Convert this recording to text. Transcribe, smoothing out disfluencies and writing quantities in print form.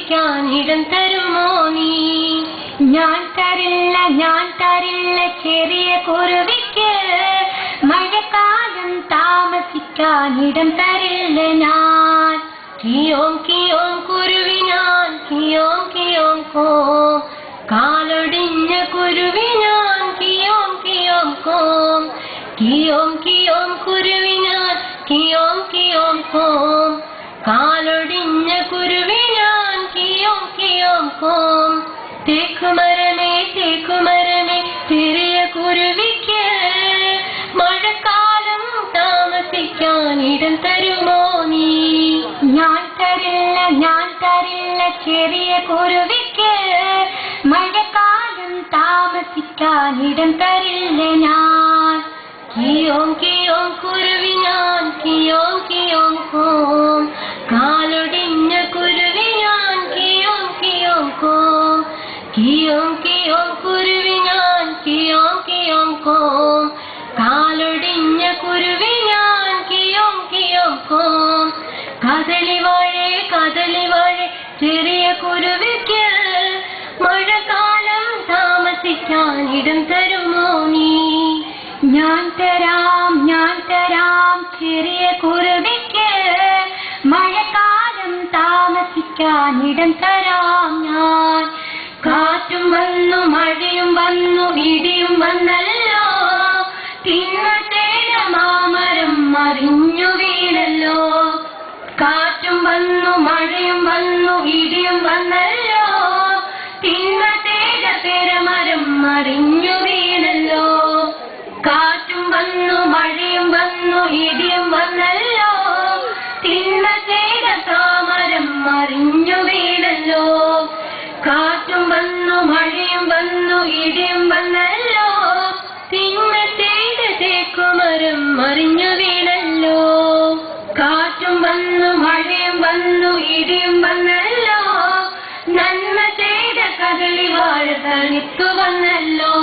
താമസിക്കാൻ ഇടം തരുമോ നീ? ഞാൻ തരില്ല ചെറിയ കുരുവിക്ക് മഴക്കാലം താമസിക്കാൻ ഇടം തരില്ല ഞാൻ. കിയോം കിയോം കുരുവിനാൻ കിയോം കിയോം കോം, കാലൊടിഞ്ഞ കുരുവിനാൻ കിയോം കിയോം കോം. കിയോം കിയോം കുരുവിനാൻ കിയോം കിയോം കോം, കാലൊടിഞ്ഞ കുരുവിനാൻ കിയോം കിയോം കോം. തേക്കുമരമേ ചെറിയ കുരുവിക്ക് മഴക്കാലം താമസിക്കാൻ ഇടം തരുമോ നീ? ഞാൻ തരില്ല ചെറിയ കുരുവിക്ക് മഴക്കാലം താമസിക്കാൻ ഇടം തരില്ല ഞാൻ. കിയോം കിയോം കുരുവിനാൻ കിയോം കിയോം കോം, കാലൊടിഞ്ഞ കുരുവിനാൻ കിയോം കിയോം കോം. കിയോം കിയോം കുരുവിനാൻ കിയോം കിയോം കോം, കാലൊടിഞ്ഞ കുരുവിനാൻ കിയോം കിയോം കോം. കദളിവാഴേ ചെറിയ കുരുവിക്ക് മഴക്കാലം താമസിക്കാൻ ഇടം തരുമോ നീ? ഞാൻ തരാം ചെറിയ കുരുവിക്ക് മഴക്കാലം താമസിക്കാൻ ഇടം തരാം ഞാൻ. കാറ്റും വന്നു മഴയും വന്നു ഇടിയും വന്നല്ലോ, തിന്നത്തേന മാമരം മറിഞ്ഞു വീണല്ലോ. കാറ്റും വന്നു മഴയും വന്നു ഇടിയും വന്നല്ലോ, തിന്നത്തേന പേരമരം മറിഞ്ഞു വീണല്ലോ. കാറ്റും വന്നു മഴയും വന്നു ഇടിയും വന്നല്ലോ, തിന്നത്തേന താമരം മറിഞ്ഞു വീണല്ലോ. കാറ്റും വന്നു മഴയും വന്നു ഇടിയും വന്നല്ലോ, തിന്നത്തേന തേക്കുമരം മറിഞ്ഞു വീണല്ലോ. കാറ്റും വന്നു മഴയും വന്നു ഇടിയും വന്നല്ലോ, നന്മ ചെയ്ത കദളിവാഴ തളിർത്തു വന്നല്ലോ.